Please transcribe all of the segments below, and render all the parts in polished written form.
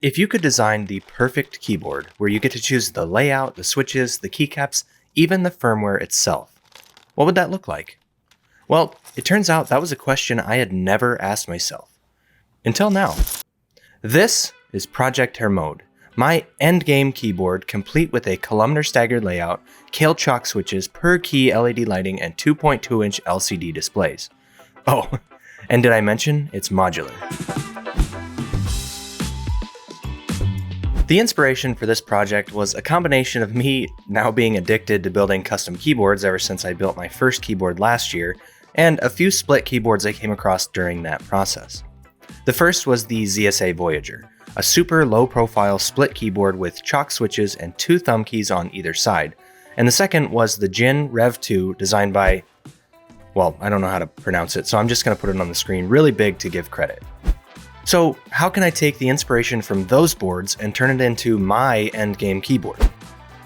If you could design the perfect keyboard where you get to choose the layout, the switches, the keycaps, even the firmware itself, what would that look like? Well, it turns out that was a question I had never asked myself. Until now. This is Project Hermode, my endgame keyboard complete with a columnar staggered layout, Kale chalk switches, per key LED lighting, and 2.2-inch LCD displays. Oh, and did I mention it's modular? The inspiration for this project was a combination of me now being addicted to building custom keyboards ever since I built my first keyboard last year, and a few split keyboards I came across during that process. The first was the ZSA Voyager, a super low-profile split keyboard with chalk switches and 2 thumb keys on either side, and the second was the Jin Rev 2 designed by, well, I don't know how to pronounce it, so I'm just going to put it on the screen really big to give credit. So how can I take the inspiration from those boards and turn it into my endgame keyboard?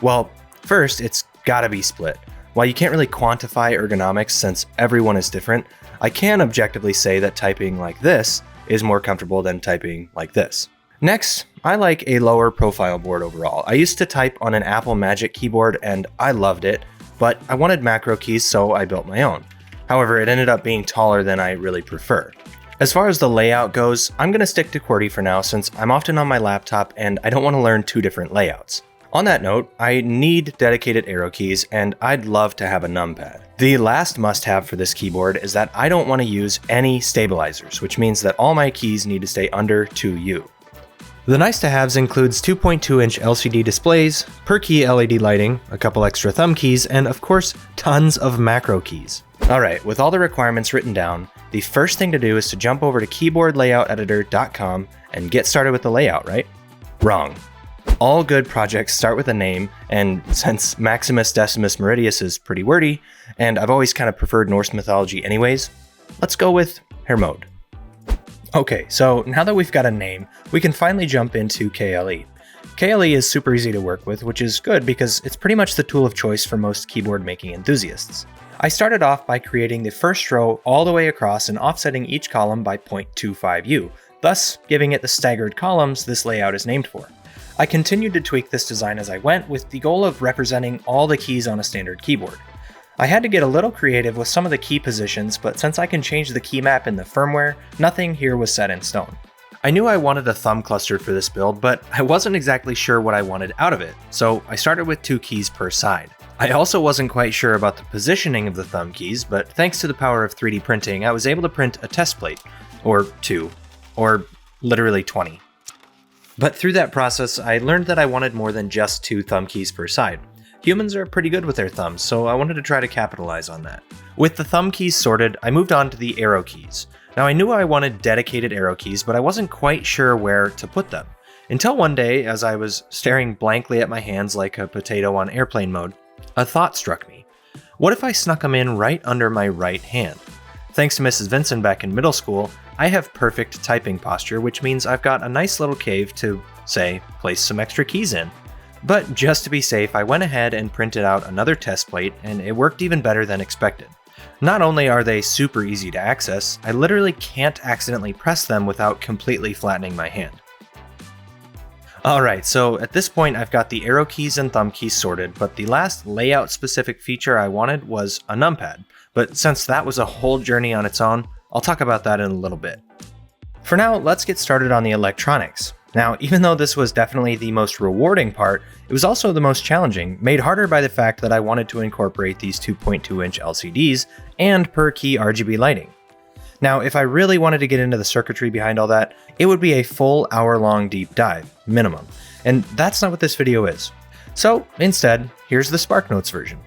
Well, first, it's gotta be split. While you can't really quantify ergonomics since everyone is different, I can objectively say that typing like this is more comfortable than typing like this. Next, I like a lower profile board overall. I used to type on an Apple Magic keyboard and I loved it, but I wanted macro keys, so I built my own. However, it ended up being taller than I really prefer. As far as the layout goes, I'm going to stick to QWERTY for now since I'm often on my laptop and I don't want to learn 2 different layouts. On that note, I need dedicated arrow keys and I'd love to have a numpad. The last must-have for this keyboard is that I don't want to use any stabilizers, which means that all my keys need to stay under 2U. The nice-to-haves includes 2.2-inch LCD displays, per-key LED lighting, a couple extra thumb keys, and of course, tons of macro keys. Alright, with all the requirements written down, the first thing to do is to jump over to keyboardlayouteditor.com and get started with the layout, right? Wrong. All good projects start with a name, and since Maximus Decimus Meridius is pretty wordy, and I've always kind of preferred Norse mythology anyways, let's go with Hermode. Okay, so now that we've got a name, we can finally jump into KLE. KLE is super easy to work with, which is good because it's pretty much the tool of choice for most keyboard making enthusiasts. I started off by creating the first row all the way across and offsetting each column by 0.25U, thus giving it the staggered columns this layout is named for. I continued to tweak this design as I went with the goal of representing all the keys on a standard keyboard. I had to get a little creative with some of the key positions, but since I can change the key map in the firmware, nothing here was set in stone. I knew I wanted a thumb cluster for this build, but I wasn't exactly sure what I wanted out of it, so I started with 2 keys per side. I also wasn't quite sure about the positioning of the thumb keys, but thanks to the power of 3D printing, I was able to print a test plate, or 2, or literally 20. But through that process, I learned that I wanted more than just 2 thumb keys per side. Humans are pretty good with their thumbs, so I wanted to try to capitalize on that. With the thumb keys sorted, I moved on to the arrow keys. Now I knew I wanted dedicated arrow keys, but I wasn't quite sure where to put them. Until one day, as I was staring blankly at my hands like a potato on airplane mode, a thought struck me. What if I snuck them in right under my right hand? Thanks to Mrs. Vincent back in middle school, I have perfect typing posture, which means I've got a nice little cave to, say, place some extra keys in. But just to be safe, I went ahead and printed out another test plate, and it worked even better than expected. Not only are they super easy to access, I literally can't accidentally press them without completely flattening my hand. Alright, so at this point I've got the arrow keys and thumb keys sorted, but the last layout specific feature I wanted was a numpad. But since that was a whole journey on its own, I'll talk about that in a little bit. For now, let's get started on the electronics. Now, even though this was definitely the most rewarding part, it was also the most challenging, made harder by the fact that I wanted to incorporate these 2.2-inch LCDs and per-key RGB lighting. Now, if I really wanted to get into the circuitry behind all that, it would be a full hour-long deep dive, minimum. And that's not what this video is. So, instead, here's the SparkNotes version.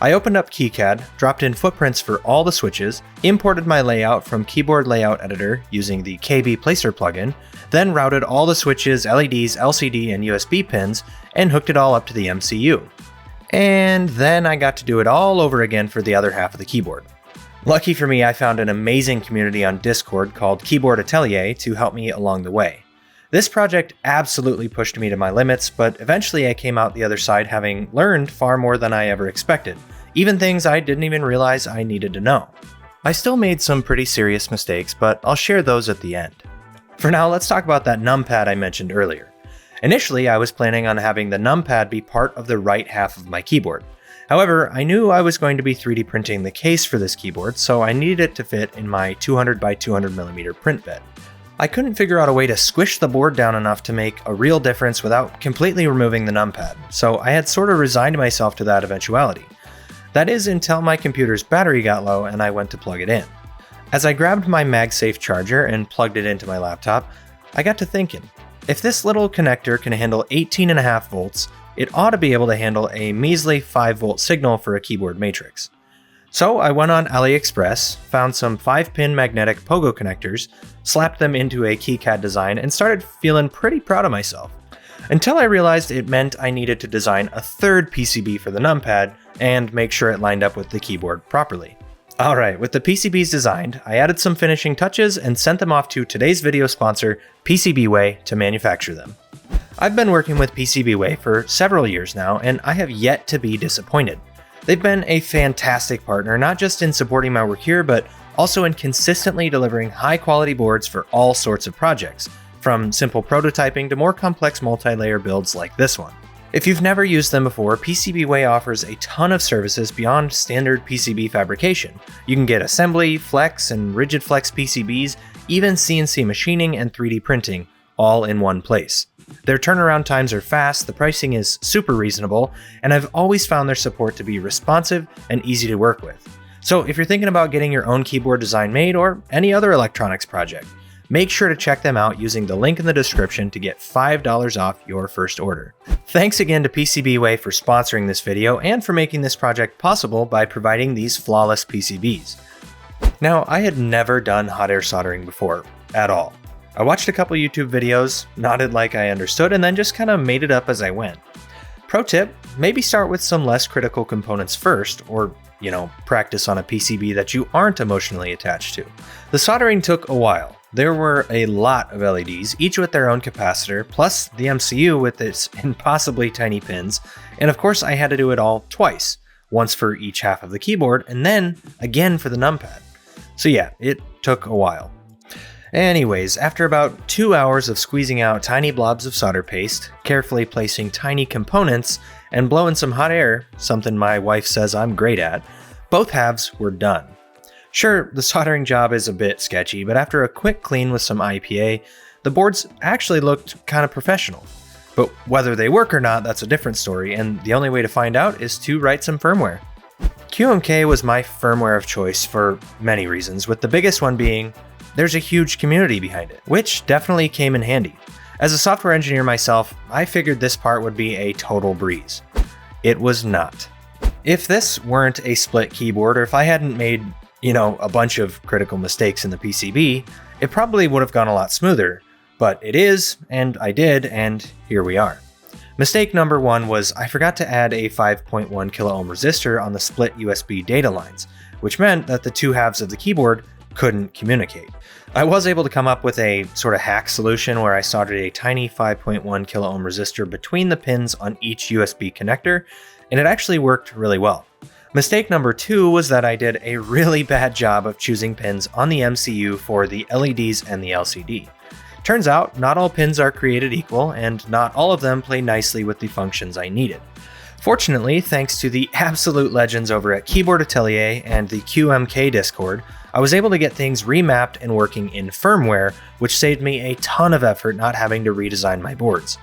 I opened up KiCad, dropped in footprints for all the switches, imported my layout from Keyboard Layout Editor using the KB Placer plugin, then routed all the switches, LEDs, LCD, and USB pins, and hooked it all up to the MCU. And then I got to do it all over again for the other half of the keyboard. Lucky for me, I found an amazing community on Discord called Keyboard Atelier to help me along the way. This project absolutely pushed me to my limits, but eventually I came out the other side having learned far more than I ever expected, even things I didn't even realize I needed to know. I still made some pretty serious mistakes, but I'll share those at the end. For now, let's talk about that numpad I mentioned earlier. Initially, I was planning on having the numpad be part of the right half of my keyboard. However, I knew I was going to be 3D printing the case for this keyboard, so I needed it to fit in my 200 by 200mm print bed. I couldn't figure out a way to squish the board down enough to make a real difference without completely removing the numpad, so I had sort of resigned myself to that eventuality. That is until my computer's battery got low and I went to plug it in. As I grabbed my MagSafe charger and plugged it into my laptop, I got to thinking, if this little connector can handle 18.5 volts, it ought to be able to handle a measly 5 volt signal for a keyboard matrix. So I went on AliExpress, found some 5-pin magnetic pogo connectors, slapped them into a KeyCAD design, and started feeling pretty proud of myself. Until I realized it meant I needed to design a third PCB for the numpad and make sure it lined up with the keyboard properly. Alright, with the PCBs designed, I added some finishing touches and sent them off to today's video sponsor, PCBWay, to manufacture them. I've been working with PCBWay for several years now, and I have yet to be disappointed. They've been a fantastic partner, not just in supporting my work here, but also in consistently delivering high-quality boards for all sorts of projects, from simple prototyping to more complex multi-layer builds like this one. If you've never used them before, PCBWay offers a ton of services beyond standard PCB fabrication. You can get assembly, flex, and rigid flex PCBs, even CNC machining and 3D printing, all in one place. Their turnaround times are fast, the pricing is super reasonable, and I've always found their support to be responsive and easy to work with. So if you're thinking about getting your own keyboard design made or any other electronics project, make sure to check them out using the link in the description to get $5 off your first order. Thanks again to PCBWay for sponsoring this video and for making this project possible by providing these flawless PCBs. Now, I had never done hot air soldering before, at all. I watched a couple YouTube videos, nodded like I understood, and then just kind of made it up as I went. Pro tip, maybe start with some less critical components first, or, practice on a PCB that you aren't emotionally attached to. The soldering took a while. There were a lot of LEDs, each with their own capacitor, plus the MCU with its impossibly tiny pins, and of course I had to do it all twice, once for each half of the keyboard, and then again for the numpad. So yeah, it took a while. Anyways, after about 2 hours of squeezing out tiny blobs of solder paste, carefully placing tiny components, and blowing some hot air, something my wife says I'm great at, both halves were done. Sure, the soldering job is a bit sketchy, but after a quick clean with some IPA, the boards actually looked kind of professional. But whether they work or not, that's a different story, and the only way to find out is to write some firmware. QMK was my firmware of choice for many reasons, with the biggest one being there's a huge community behind it, which definitely came in handy. As a software engineer myself, I figured this part would be a total breeze. It was not. If this weren't a split keyboard, or if I hadn't made, a bunch of critical mistakes in the PCB, it probably would have gone a lot smoother. But it is, and I did, and here we are. Mistake number one was I forgot to add a 5.1 kiloohm resistor on the split USB data lines, which meant that the two halves of the keyboard couldn't communicate. I was able to come up with a sort of hack solution where I soldered a tiny 5.1 kiloohm resistor between the pins on each USB connector, and it actually worked really well. Mistake number two was that I did a really bad job of choosing pins on the MCU for the LEDs and the LCD. Turns out, not all pins are created equal, and not all of them play nicely with the functions I needed. Fortunately, thanks to the absolute legends over at Keyboard Atelier and the QMK Discord, I was able to get things remapped and working in firmware, which saved me a ton of effort not having to redesign my boards.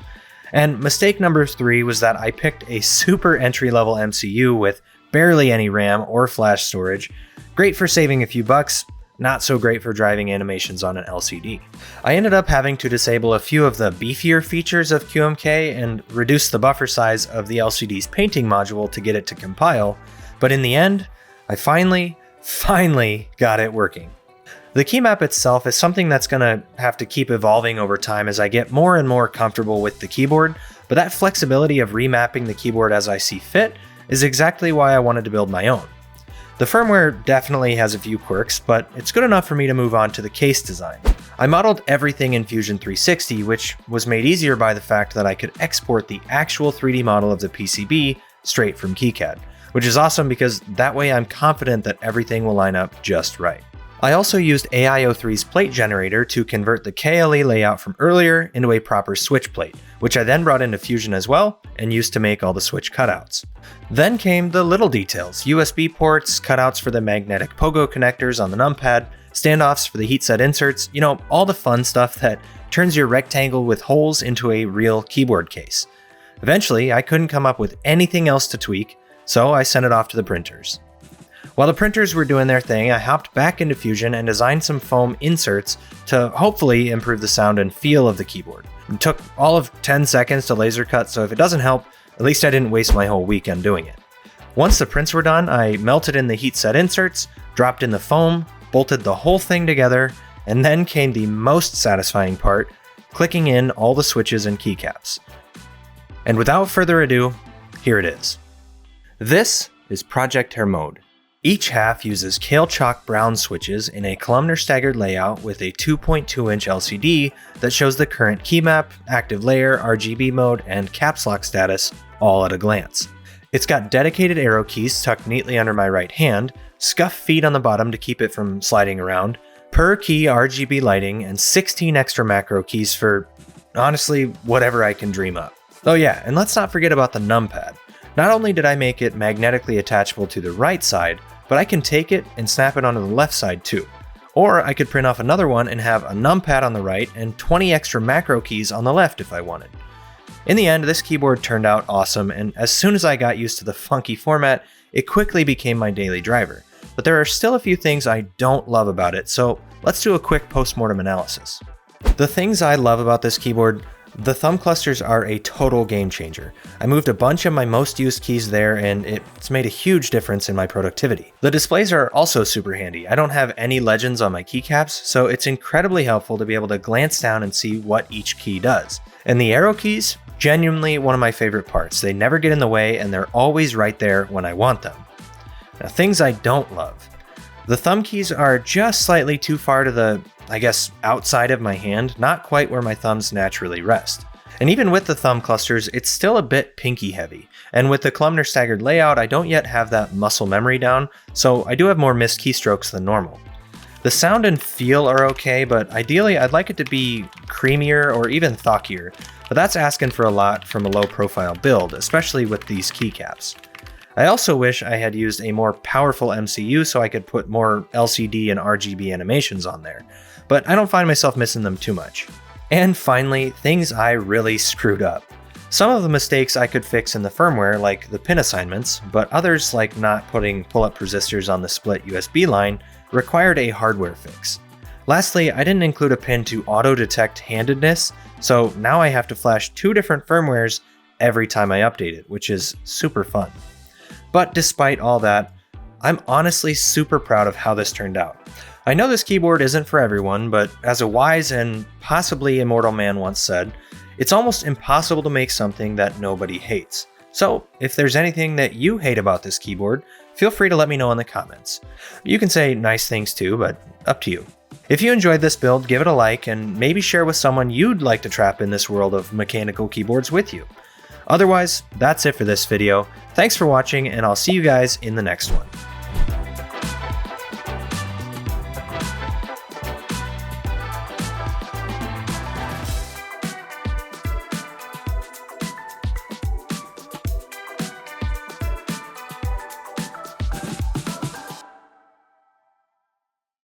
And mistake number three was that I picked a super entry-level MCU with barely any RAM or flash storage. Great for saving a few bucks, not so great for driving animations on an LCD. I ended up having to disable a few of the beefier features of QMK and reduce the buffer size of the LCD's painting module to get it to compile, but in the end, I finally got it working. The key map itself is something that's going to have to keep evolving over time as I get more and more comfortable with the keyboard, but that flexibility of remapping the keyboard as I see fit is exactly why I wanted to build my own. The firmware definitely has a few quirks, but it's good enough for me to move on to the case design. I modeled everything in Fusion 360, which was made easier by the fact that I could export the actual 3D model of the PCB straight from KeyCAD, which is awesome because that way I'm confident that everything will line up just right. I also used AIO3's plate generator to convert the KLE layout from earlier into a proper switch plate, which I then brought into Fusion as well and used to make all the switch cutouts. Then came the little details: USB ports, cutouts for the magnetic pogo connectors on the numpad, standoffs for the heatset inserts, all the fun stuff that turns your rectangle with holes into a real keyboard case. Eventually, I couldn't come up with anything else to tweak, so I sent it off to the printers. While the printers were doing their thing, I hopped back into Fusion and designed some foam inserts to hopefully improve the sound and feel of the keyboard. It took all of 10 seconds to laser cut, so if it doesn't help, at least I didn't waste my whole weekend doing it. Once the prints were done, I melted in the heatset inserts, dropped in the foam, bolted the whole thing together, and then came the most satisfying part: clicking in all the switches and keycaps. And without further ado, here it is. This is Project Hair Mode. Each half uses Kale Chalk brown switches in a columnar staggered layout with a 2.2-inch LCD that shows the current key map, active layer, RGB mode, and caps lock status all at a glance. It's got dedicated arrow keys tucked neatly under my right hand, scuff feet on the bottom to keep it from sliding around, per key RGB lighting, and 16 extra macro keys for, honestly, whatever I can dream up. Oh yeah, and let's not forget about the numpad. Not only did I make it magnetically attachable to the right side, but I can take it and snap it onto the left side too. Or I could print off another one and have a numpad on the right and 20 extra macro keys on the left if I wanted. In the end, this keyboard turned out awesome, and as soon as I got used to the funky format, it quickly became my daily driver. But there are still a few things I don't love about it, so let's do a quick post-mortem analysis. The things I love about this keyboard: the thumb clusters are a total game changer. I moved a bunch of my most used keys there, and it's made a huge difference in my productivity. The displays are also super handy. I don't have any legends on my keycaps, so it's incredibly helpful to be able to glance down and see what each key does. And the arrow keys, genuinely one of my favorite parts. They never get in the way, and they're always right there when I want them. Now, things I don't love. The thumb keys are just slightly too far to the, outside of my hand, not quite where my thumbs naturally rest. And even with the thumb clusters, it's still a bit pinky heavy. And with the columnar staggered layout, I don't yet have that muscle memory down, so I do have more missed keystrokes than normal. The sound and feel are okay, but ideally I'd like it to be creamier or even thockier, but that's asking for a lot from a low profile build, especially with these keycaps. I also wish I had used a more powerful MCU so I could put more LCD and RGB animations on there, but I don't find myself missing them too much. And finally, things I really screwed up. Some of the mistakes I could fix in the firmware, like the pin assignments, but others, like not putting pull-up resistors on the split USB line, required a hardware fix. Lastly, I didn't include a pin to auto-detect handedness, so now I have to flash 2 different firmwares every time I update it, which is super fun. But despite all that, I'm honestly super proud of how this turned out. I know this keyboard isn't for everyone, but as a wise and possibly immortal man once said, it's almost impossible to make something that nobody hates. So if there's anything that you hate about this keyboard, feel free to let me know in the comments. You can say nice things too, but up to you. If you enjoyed this build, give it a like and maybe share with someone you'd like to trap in this world of mechanical keyboards with you. Otherwise, that's it for this video. Thanks for watching, and I'll see you guys in the next one.